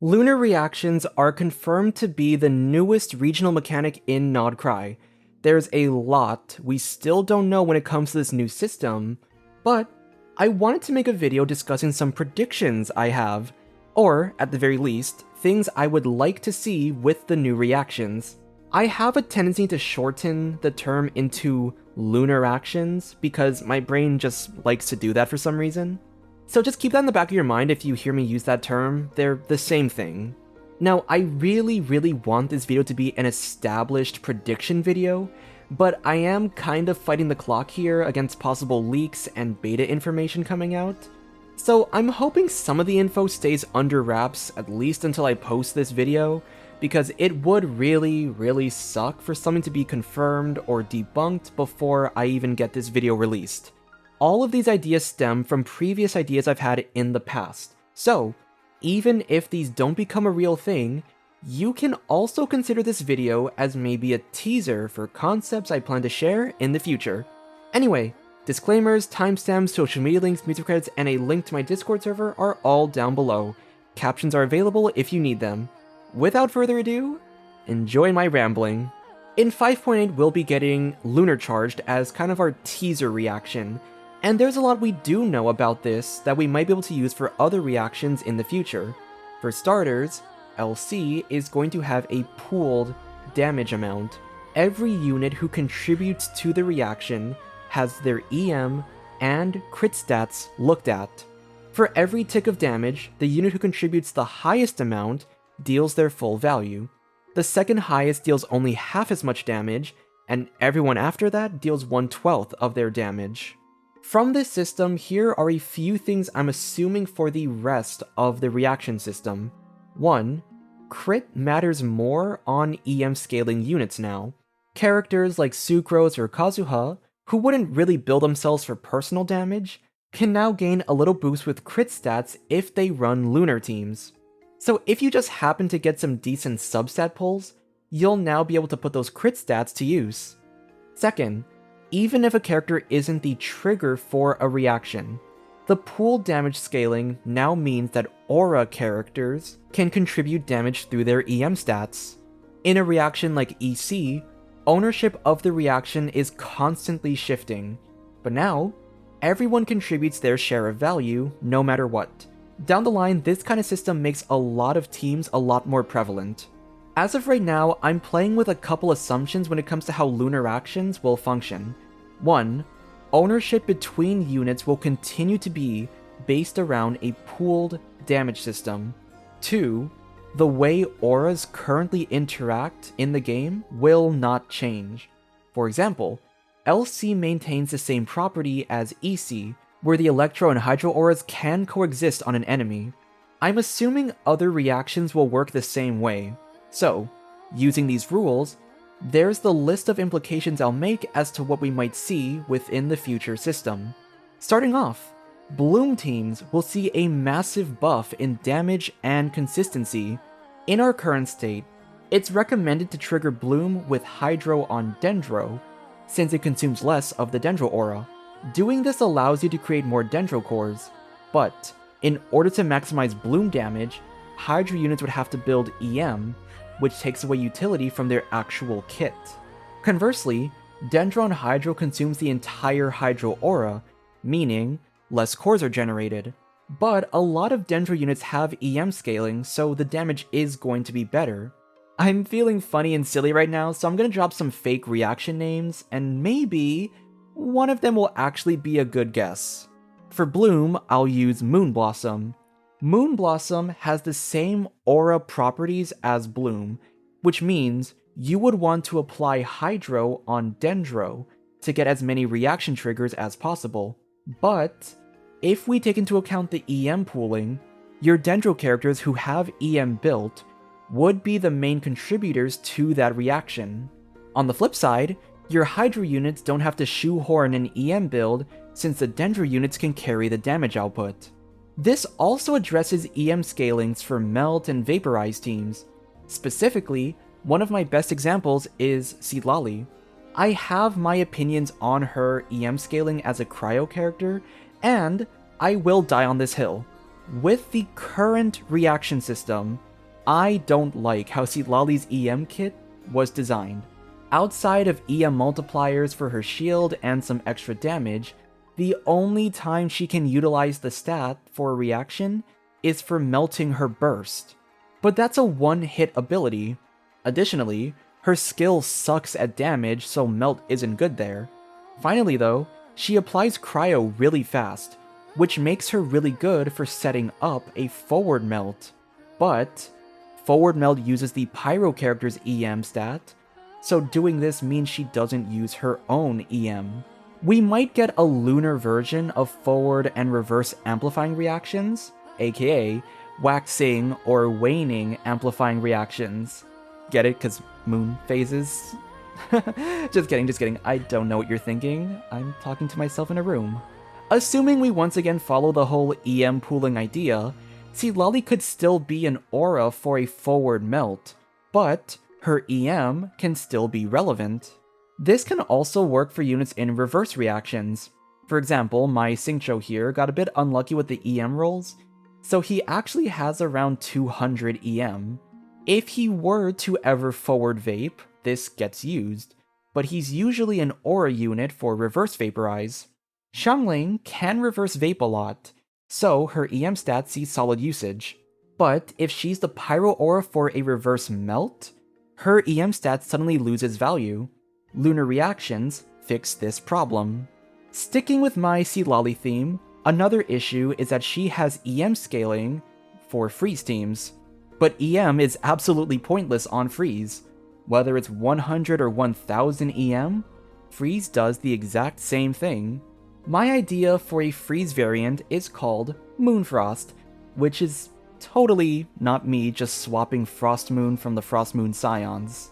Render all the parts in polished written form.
Lunar Reactions are confirmed to be the newest regional mechanic in Nod-Krai. There's a lot we still don't know when it comes to this new system, but I wanted to make a video discussing some predictions I have, or at the very least, things I would like to see with the new reactions. I have a tendency to shorten the term into Lunar Actions because my brain just likes to do that for some reason. So just keep that in the back of your mind if you hear me use that term, they're the same thing. Now, I really want this video to be an established prediction video, but I am kind of fighting the clock here against possible leaks and beta information coming out. So I'm hoping some of the info stays under wraps at least until I post this video, because it would really suck for something to be confirmed or debunked before I even get this video released. All of these ideas stem from previous ideas I've had in the past, so even if these don't become a real thing, you can also consider this video as maybe a teaser for concepts I plan to share in the future. Anyway, disclaimers, timestamps, social media links, music credits, and a link to my Discord server are all down below. Captions are available if you need them. Without further ado, enjoy my rambling. In 5.8, we'll be getting Lunar-Charged as kind of our teaser reaction. And there's a lot we do know about this that we might be able to use for other reactions in the future. For starters, LC is going to have a pooled damage amount. Every unit who contributes to the reaction has their EM and crit stats looked at. For every tick of damage, the unit who contributes the highest amount deals their full value. The second highest deals only half as much damage, and everyone after that deals 1/12 of their damage. From this system, here are a few things I'm assuming for the rest of the reaction system. 1. Crit matters more on EM scaling units now. Characters like Sucrose or Kazuha, who wouldn't really build themselves for personal damage, can now gain a little boost with crit stats if they run Lunar teams. So if you just happen to get some decent substat pulls, you'll now be able to put those crit stats to use. Second, even if a character isn't the trigger for a reaction, the pool damage scaling now means that aura characters can contribute damage through their EM stats. In a reaction like EC, ownership of the reaction is constantly shifting, but now, everyone contributes their share of value no matter what. Down the line, this kind of system makes a lot of teams a lot more prevalent. As of right now, I'm playing with a couple assumptions when it comes to how Lunar Actions will function. 1. Ownership between units will continue to be based around a pooled damage system. 2. The way auras currently interact in the game will not change. For example, LC maintains the same property as EC, where the Electro and Hydro auras can coexist on an enemy. I'm assuming other reactions will work the same way. So, using these rules, there's the list of implications I'll make as to what we might see within the future system. Starting off, Bloom teams will see a massive buff in damage and consistency. In our current state, it's recommended to trigger Bloom with Hydro on Dendro, since it consumes less of the Dendro aura. Doing this allows you to create more Dendro cores, but in order to maximize Bloom damage, Hydro units would have to build EM, which takes away utility from their actual kit. Conversely, Dendro on Hydro consumes the entire Hydro aura, meaning less cores are generated. But a lot of Dendro units have EM scaling, so the damage is going to be better. I'm feeling funny and silly right now, so I'm gonna drop some fake reaction names, and maybe one of them will actually be a good guess. For Bloom, I'll use Moonblossom. Moonblossom has the same aura properties as Bloom, which means you would want to apply Hydro on Dendro to get as many reaction triggers as possible. But if we take into account the EM pooling, your Dendro characters who have EM built would be the main contributors to that reaction. On the flip side, your Hydro units don't have to shoehorn an EM build since the Dendro units can carry the damage output. This also addresses EM scalings for Melt and Vaporize teams. Specifically, one of my best examples is Seedlali. I have my opinions on her EM scaling as a cryo character, and I will die on this hill. With the current reaction system, I don't like how Citlali's EM kit was designed. Outside of EM multipliers for her shield and some extra damage, the only time she can utilize the stat for a reaction is for melting her burst. But that's a one-hit ability. Additionally, her skill sucks at damage, so melt isn't good there. Finally though, she applies cryo really fast, which makes her really good for setting up a forward melt. But forward melt uses the pyro character's EM stat, so doing this means she doesn't use her own EM. We might get a lunar version of forward and reverse amplifying reactions, aka waxing or waning amplifying reactions. Get it? Cause moon phases? Just kidding. I don't know what you're thinking. I'm talking to myself in a room. Assuming we once again follow the whole EM pooling idea, Citlali could still be an aura for a forward melt, but her EM can still be relevant. This can also work for units in reverse reactions. For example, my Xingqiu here got a bit unlucky with the EM rolls, so he actually has around 200 EM. If he were to ever forward vape, this gets used, but he's usually an aura unit for reverse vaporize. Xiangling can reverse vape a lot, so her EM stats see solid usage. But if she's the pyro aura for a reverse melt, her EM stats suddenly loses value. Lunar Reactions fix this problem. Sticking with my Citlali theme, another issue is that she has EM scaling for freeze teams, but EM is absolutely pointless on freeze. Whether it's 100 or 1000 EM, freeze does the exact same thing. My idea for a freeze variant is called Moonfrost, which is totally not me just swapping Frostmoon from the Frostmoon Scions.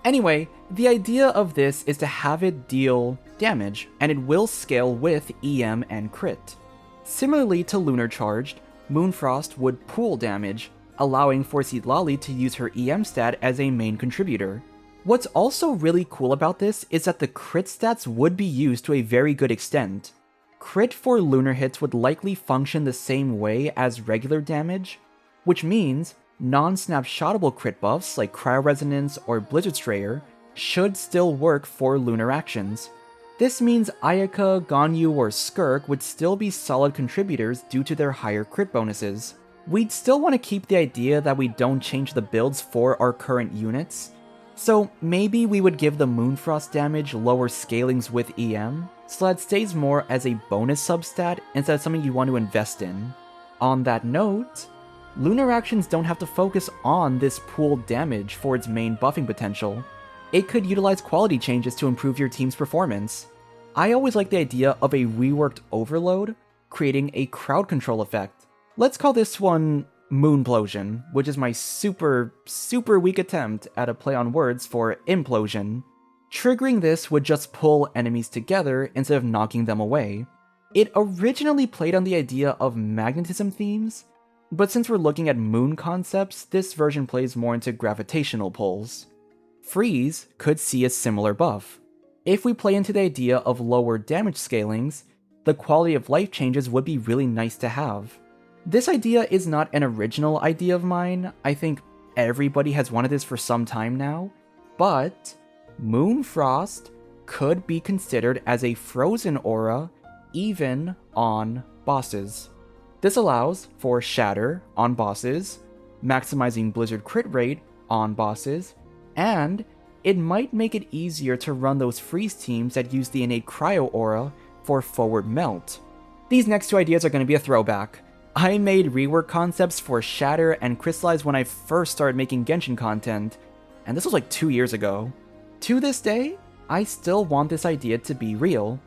Anyway, the idea of this is to have it deal damage, and it will scale with EM and crit. Similarly to Lunar-Charged, Moonfrost would pool damage, allowing for Citlali to use her EM stat as a main contributor. What's also really cool about this is that the crit stats would be used to a very good extent. Crit for lunar hits would likely function the same way as regular damage, which means non-snapshotable crit buffs like Cryo Resonance or Blizzard Strayer should still work for lunar actions. This means Ayaka, Ganyu, or Skirk would still be solid contributors due to their higher crit bonuses. We'd still want to keep the idea that we don't change the builds for our current units, so maybe we would give the Moonfrost damage lower scalings with EM, so that it stays more as a bonus substat instead of something you want to invest in. On that note, Lunar Actions don't have to focus on this pooled damage for its main buffing potential. It could utilize quality changes to improve your team's performance. I always like the idea of a reworked overload, creating a crowd control effect. Let's call this one Moonplosion, which is my super weak attempt at a play on words for implosion. Triggering this would just pull enemies together instead of knocking them away. It originally played on the idea of magnetism themes, but since we're looking at moon concepts, this version plays more into gravitational pulls. Freeze could see a similar buff. If we play into the idea of lower damage scalings, the quality of life changes would be really nice to have. This idea is not an original idea of mine. I think everybody has wanted this for some time now, but Moonfrost could be considered as a frozen aura even on bosses. This allows for Shatter on bosses, maximizing Blizzard crit rate on bosses, and it might make it easier to run those freeze teams that use the innate Cryo aura for forward melt. These next two ideas are going to be a throwback. I made rework concepts for Shatter and Crystallize when I first started making Genshin content, and this was like 2 years ago. To this day, I still want this idea to be real.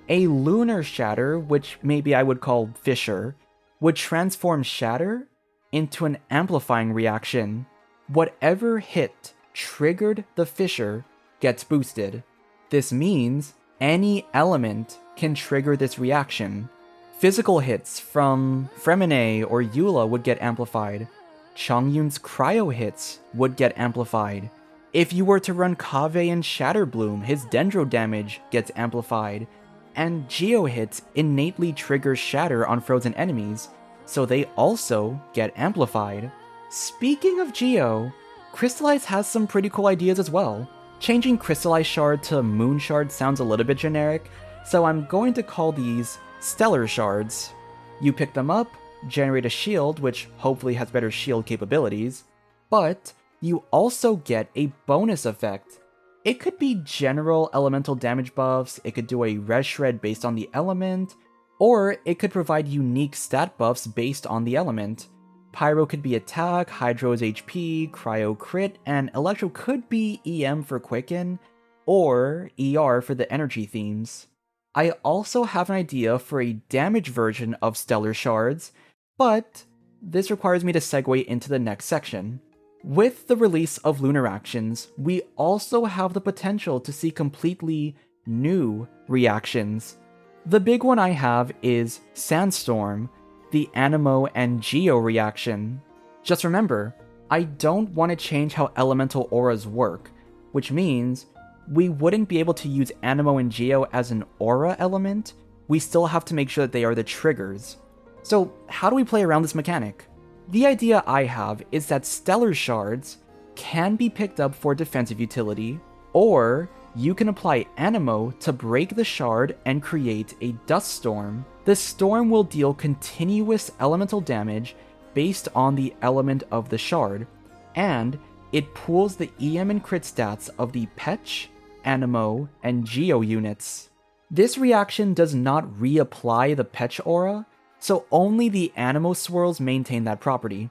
A Lunar Shatter, which maybe I would call Fissure, would transform Shatter into an amplifying reaction. Whatever hit triggered the Fissure gets boosted. This means any element can trigger this reaction. Physical hits from Fremine or Eula would get amplified. Chongyun's cryo hits would get amplified. If you were to run Kaveh and Shatterbloom, his Dendro damage gets amplified. And Geo hits innately trigger Shatter on frozen enemies, so they also get amplified. Speaking of Geo, Crystallize has some pretty cool ideas as well. Changing Crystallize Shard to Moon Shard sounds a little bit generic, so I'm going to call these Stellar Shards. You pick them up, generate a shield, which hopefully has better shield capabilities, but you also get a bonus effect. It could be general elemental damage buffs, it could do a res shred based on the element, or it could provide unique stat buffs based on the element. Pyro could be attack, Hydro is HP, Cryo crit, and Electro could be EM for quicken, or ER for the energy themes. I also have an idea for a damage version of Stellar Shards, but this requires me to segue into the next section. With the release of Lunar Reactions, we also have the potential to see completely new reactions. The big one I have is Sandstorm, the Anemo and Geo reaction. Just remember, I don't want to change how elemental auras work, which means we wouldn't be able to use Anemo and Geo as an aura element, we still have to make sure that they are the triggers. So how do we play around this mechanic? The idea I have is that Stellar Shards can be picked up for defensive utility, or you can apply Anemo to break the shard and create a Dust Storm. The storm will deal continuous elemental damage based on the element of the shard, and it pools the EM and crit stats of the Petch, Anemo, and Geo units. This reaction does not reapply the Petch aura, so only the Anemo swirls maintain that property.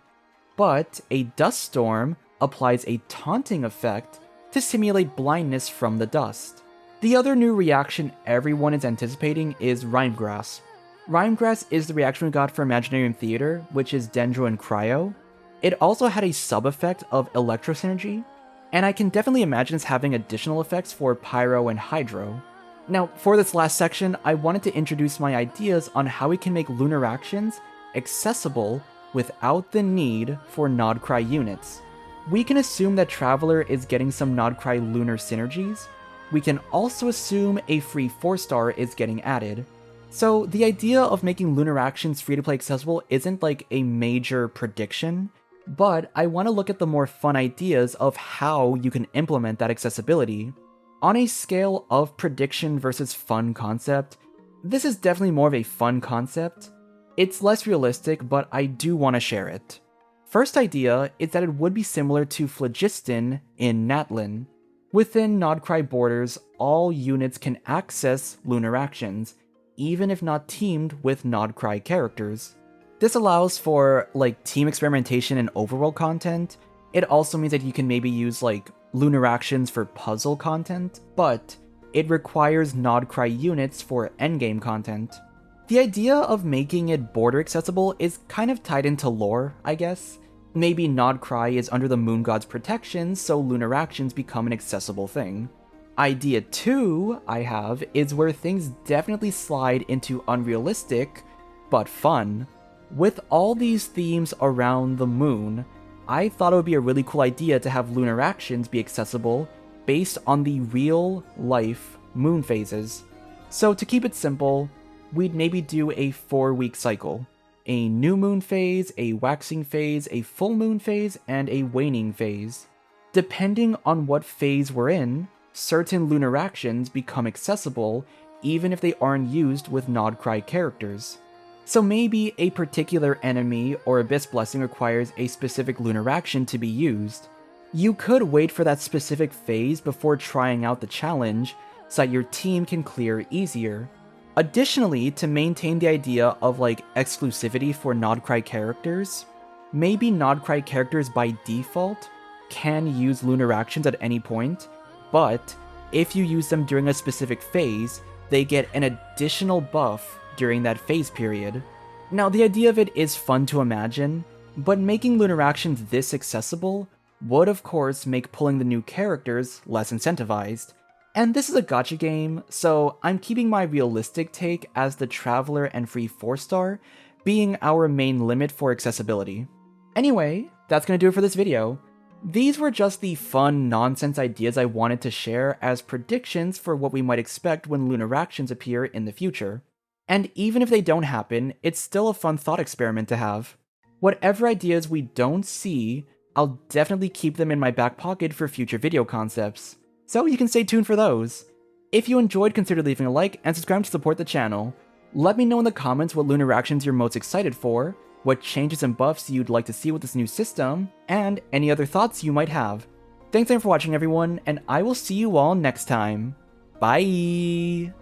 But a Dust Storm applies a taunting effect to simulate blindness from the dust. The other new reaction everyone is anticipating is Rhymegrass. Rhymegrass is the reaction we got for Imaginarium Theater, which is Dendro and Cryo. It also had a sub-effect of Electro Synergy, and I can definitely imagine it's having additional effects for Pyro and Hydro. Now, for this last section, I wanted to introduce my ideas on how we can make Lunar Reactions accessible without the need for Nod-Krai units. We can assume that Traveler is getting some Nod-Krai lunar synergies. We can also assume a free 4-star is getting added. So the idea of making Lunar Reactions free to play accessible isn't like a major prediction, but I want to look at the more fun ideas of how you can implement that accessibility. On a scale of prediction versus fun concept, this is definitely more of a fun concept. It's less realistic, but I do want to share it. First idea is that it would be similar to Phlogiston in Natlin. Within Nod-Krai borders, all units can access Lunar Reactions, even if not teamed with Nod-Krai characters. This allows for like team experimentation and overworld content. It also means that you can maybe use like Lunar Reactions for puzzle content, but it requires Nod-Krai units for endgame content. The idea of making it border accessible is kind of tied into lore, I guess. Maybe Nod-Krai is under the Moon God's protection, so Lunar Reactions become an accessible thing. Idea 2 I have is where things definitely slide into unrealistic, but fun. With all these themes around the moon, I thought it would be a really cool idea to have Lunar Reactions be accessible based on the real-life moon phases. So to keep it simple, we'd maybe do a 4-week cycle. A new moon phase, a waxing phase, a full moon phase, and a waning phase. Depending on what phase we're in, certain Lunar Reactions become accessible even if they aren't used with Nod-Krai characters. So maybe a particular enemy or Abyss Blessing requires a specific Lunar Reaction to be used. You could wait for that specific phase before trying out the challenge so that your team can clear easier. Additionally, to maintain the idea of like exclusivity for Nod-Krai characters, maybe Nod-Krai characters by default can use Lunar Reactions at any point, but if you use them during a specific phase, they get an additional buff during that phase period. Now, the idea of it is fun to imagine, but making Lunar Reactions this accessible would of course make pulling the new characters less incentivized. And this is a gacha game, so I'm keeping my realistic take as the Traveler and free 4-star being our main limit for accessibility. Anyway, that's gonna do it for this video. These were just the fun nonsense ideas I wanted to share as predictions for what we might expect when Lunar Reactions appear in the future. And even if they don't happen, it's still a fun thought experiment to have. Whatever ideas we don't see, I'll definitely keep them in my back pocket for future video concepts, so you can stay tuned for those. If you enjoyed, consider leaving a like and subscribing to support the channel. Let me know in the comments what Lunar Reactions you're most excited for, what changes and buffs you'd like to see with this new system, and any other thoughts you might have. Thanks again for watching everyone, and I will see you all next time. Bye!